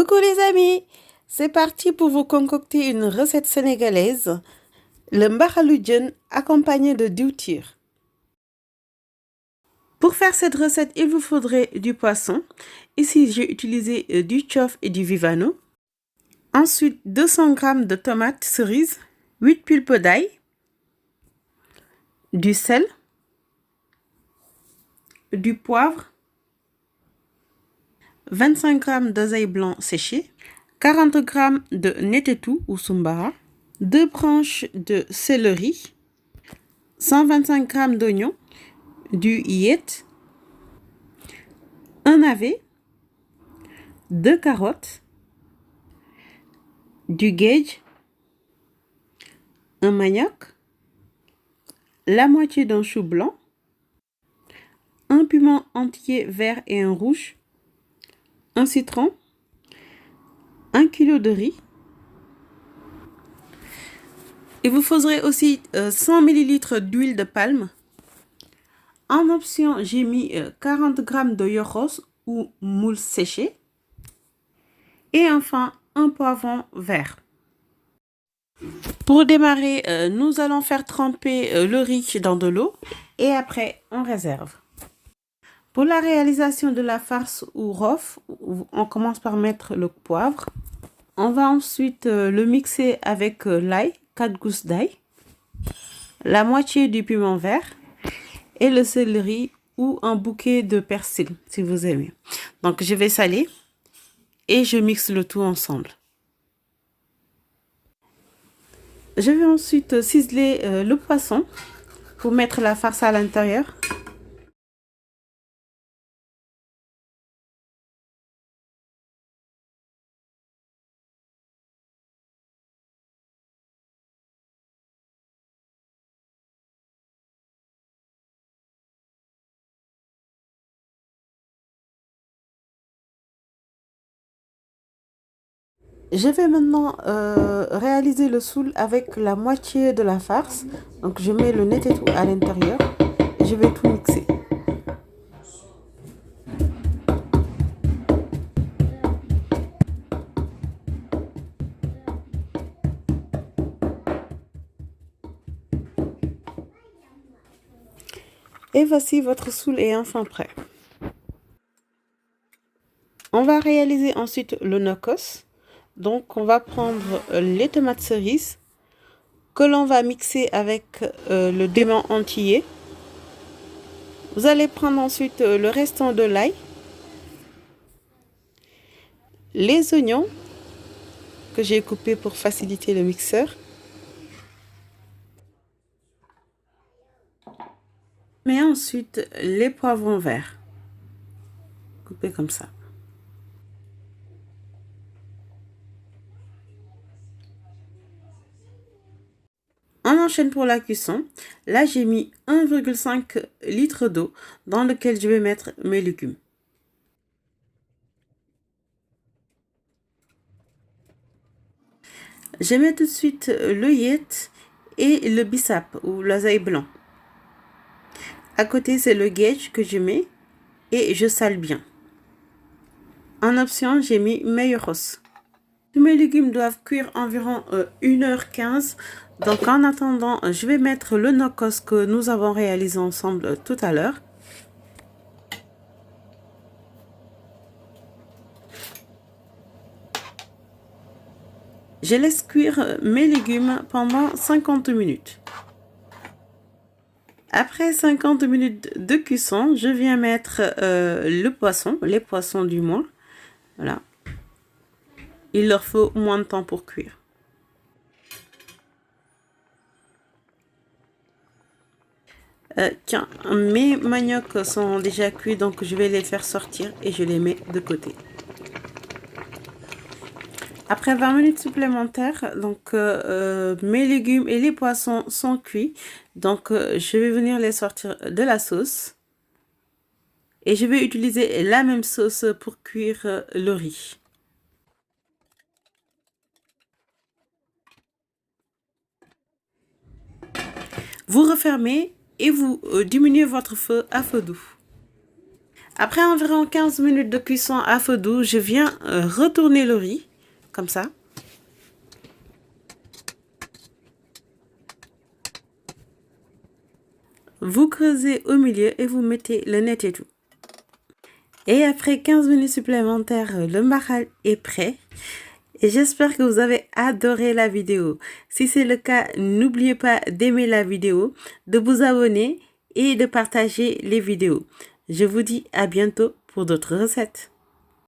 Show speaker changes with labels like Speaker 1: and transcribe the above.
Speaker 1: Coucou les amis, c'est parti pour vous concocter une recette sénégalaise, le mbaxalu djën accompagné de diwtiir. Pour faire cette recette, il vous faudrait du poisson. Ici, j'ai utilisé du thiof et du vivano. Ensuite, 200 g de tomates cerises, 8 pulpes d'ail, du sel, du poivre, 25 g d'oseille blanc séché, 40 g de netetou ou sumbara, 2 branches de céleri, 125 g d'oignons, du yet, un navet, 2 carottes, du gage, un manioc, la moitié d'un chou blanc, un piment entier vert et un rouge, un citron, 1 kg de riz. Il vous faudrait aussi 100 ml d'huile de palme. En option, j'ai mis 40 g de yoros ou moule séché. Et enfin, un poivron vert. Pour démarrer, nous allons faire tremper le riz dans de l'eau et après, on réserve. Pour la réalisation de la farce ou rof, on commence par mettre le poivre. On va ensuite le mixer avec l'ail, 4 gousses d'ail, la moitié du piment vert et le céleri ou un bouquet de persil si vous aimez. Donc je vais saler et je mixe le tout ensemble. Je vais ensuite ciseler le poisson pour mettre la farce à l'intérieur. Je vais maintenant réaliser le soule avec la moitié de la farce. Donc je mets le netetou à l'intérieur et je vais tout mixer. Et voici votre soule est enfin prêt. On va réaliser ensuite le nokos. Donc, on va prendre les tomates cerises que l'on va mixer avec le piment entier. Vous allez prendre ensuite le restant de l'ail, les oignons que j'ai coupés pour faciliter le mixeur, mais ensuite les poivrons verts coupés comme ça. On enchaîne pour la cuisson. Là, j'ai mis 1,5 litre d'eau dans lequel je vais mettre mes légumes. Je mets tout de suite le yet et le bissap ou l'oseille blanc. À côté, c'est le gage que je mets et je sale bien. En option, j'ai mis meilleros. Tous mes légumes doivent cuire environ 1h15. Donc en attendant, je vais mettre le nokos que nous avons réalisé ensemble tout à l'heure. Je laisse cuire mes légumes pendant 50 minutes. Après 50 minutes de cuisson, je viens mettre le poisson, les poissons du moins. Voilà. Il leur faut moins de temps pour cuire. Tiens, mes maniocs sont déjà cuits, donc je vais les faire sortir et je les mets de côté. Après 20 minutes supplémentaires, donc mes légumes et les poissons sont cuits. Donc je vais venir les sortir de la sauce. Et je vais utiliser la même sauce pour cuire le riz. Vous refermez et vous diminuez votre feu à feu doux. Après environ 15 minutes de cuisson à feu doux, je viens retourner le riz, comme ça. Vous creusez au milieu et vous mettez le net et tout. Et après 15 minutes supplémentaires, le mahal est prêt. Et j'espère que vous avez adoré la vidéo. Si c'est le cas, n'oubliez pas d'aimer la vidéo, de vous abonner et de partager les vidéos. Je vous dis à bientôt pour d'autres recettes.